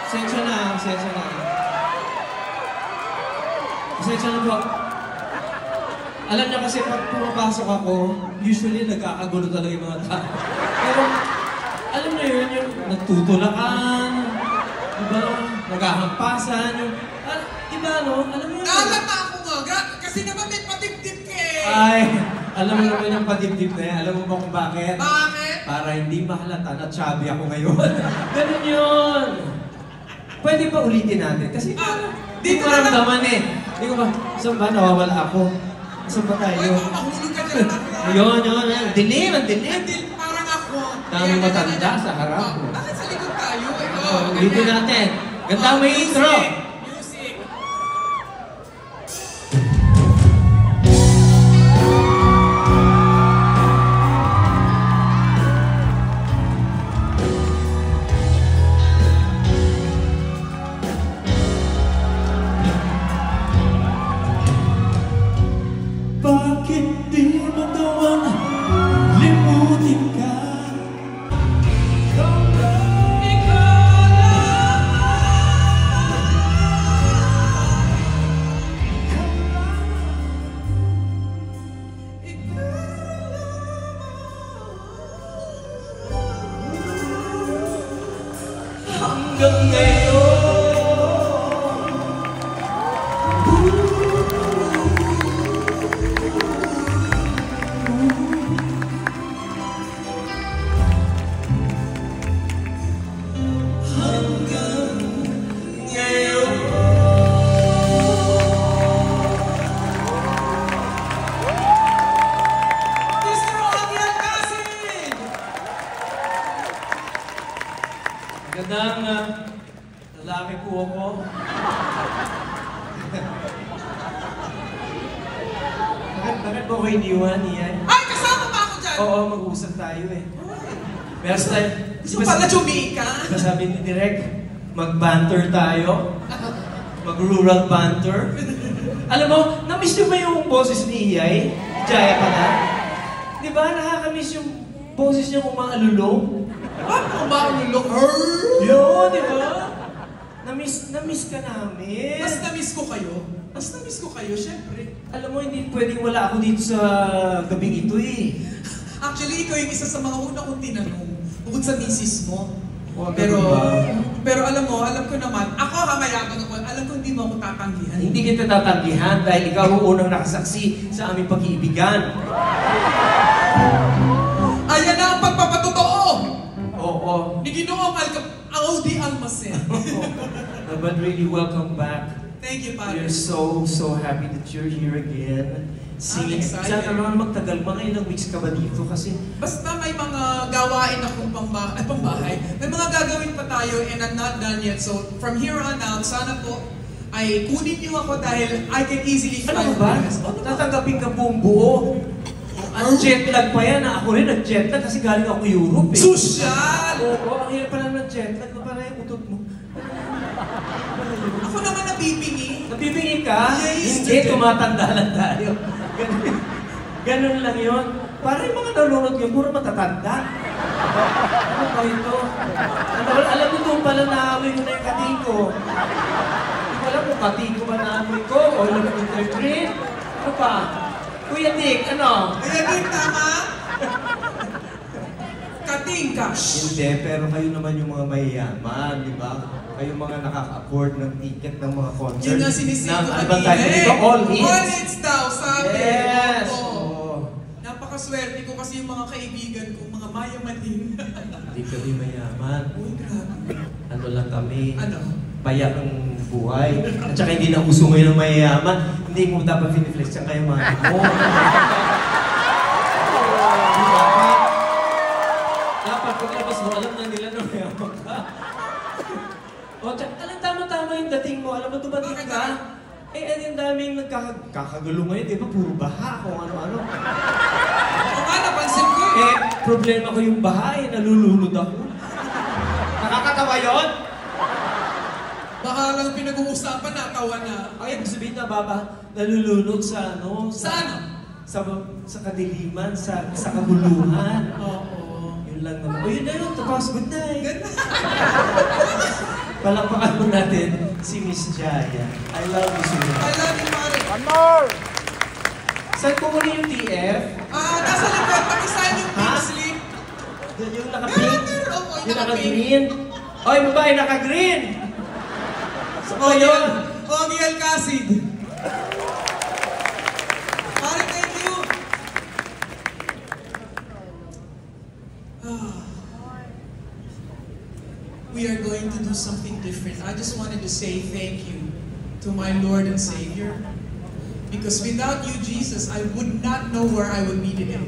Pasensya na, pasensya na. Pasensya na po. Alam niya kasi pag pumapasok ako, usually nagkakagulo talaga yung mga tao. Pero, alam niyo yun, yung nagtutulakan, diba? Naghahampasan, yung... diba, no? Alam mo yun? Nalata ako nga, kasi naman may patip-tip ka eh. Ay, alam mo naman yung patip-tip na yan. Alam mo ba kung bakit? Bakit? Para hindi mahalata na chubby ako ngayon. Ganun yun. Pwede pa ulitin natin. Kasi di ko maramdaman eh. Di ko ba, saan ba nawawala ako? Saan ba tayo? Ay, mahulog ka dyan. Yun. Ang dilim. Parang ako. Daming matanda sa harap. Bakit sa likod tayo? Ulitin natin. Ganda may intro. Music. Bakit di magawang limutin ka? Hanggang ngayon Magandang lalaki po ako. Bakit ba ko iniwan niyan? Ay, kasama pa ako dyan! Oo, mag-uusap tayo eh. Meron tayo. Gusto pala Jamaica? Diba sabi ni Direk, mag-banter tayo? Mag-rural banter? Alam mo, na-miss niyo ba yung boses ni Iyay? Jaya pala? Di ba, nakaka-miss yung boses niya kung mga alulong? Ano ba ang look? Yun, di ba? Na-miss ka namin. Mas na-miss ko kayo, syempre. Alam mo, hindi pwedeng wala ako dito sa gabing ito eh. Actually, ikaw yung isa sa mga una kong tinanong. Bukod sa misis mo. Oh, pero alam ko naman, ako mayabang ako, alam ko hindi mo ako tatanggihan. Hindi kita tatanggihan dahil ikaw ang unang nakasaksi sa aming pag-iibigan. Ayan na ang pagpapatotoo! Oo. Ni Ginoong Audi Almacen. But really, welcome back. Thank you, Father. We're so happy that you're here again. Singing. excited. Saan naman magtagal? Mga ilang weeks ka ba dito? Kasi Basta may mga gawain akong pambahay. May mga gagawin pa tayo and I'm not done yet. So from here on out, sana po ay kunin niyo ako dahil I can easily fly. ano ba? Tatanggapin ka buong buo. Ang jet lag pa yan. Ako rin nag-jet lag kasi galing ako Europe eh. Social! Oo, ang hirap pala ng jet lag. Ano pala yung utot mo? Ako naman nabibingi. Nabibingi ka? Yes, Hindi, tumatanda lang tayo. Ganun lang yun. Para yung mga nalunod yun, puro matatanda. Ano ba ito? Alam mo doon pala naamoy mo na yung kating ko. Hindi ko alam kung kating ko ba naamoy ko o nag-interpret. Ano pa? Kuya Dick, ano? Kuya Dick, tama? Kating cash. Hindi, pero kayo naman yung mga mayayaman, di ba? Kayo mga nakaka-afford ng ticket ng mga concert. Yun nga sinisito ano ba tayo dito? All hits. All hits daw, sabi. Yes! Oo. Napakaswerte ko kasi yung mga kaibigan ko, mga mayamanin. Hindi kami mayaman. Uy, grabe. Ano lang kami? Ano? Payak ang buhay. At saka hindi na uso ngayon ng mayayaman. Hindi mo dapat piniflex ang kayamanan mo. Dapat paglabas mo, alam na nila na mayaman ka. O, alam tama-tama yung dating mo. Alam mo, dumating ka. Eh, yung daming nagkakagulo ngayon, di ba? Puro baha kung ano-ano. Oo nga, napansin ko eh. Eh, problema ko yung baha eh. Nalulunod ako. Nakakatawa yun? Baka lang pinag-uusapan, natawa na. Ay, ibig sabihin na baba, nalulunod sa ano? Sa ano? Sa kadiliman, sa kaguluhan. Oo. Yun Yun lang naman. O yun na yun, tapos good night. Ganda. Palakpakan mo natin si Miss Jaya. I love you, sir. I love you, pare. One more! Saan po muli yung TF? Nasa likod, pakisahan yung Ha? pink slip. Yung naka-pink? Meron, oo, yung Yung naka-pink. naka-green? Oy, babae, naka-green! So, Oh, yun. Ogie Alcacid. Pare, thank you. We are going to do something different. I just wanted to say thank you to my Lord and Savior. Because without you, Jesus, I would not know where I would be today.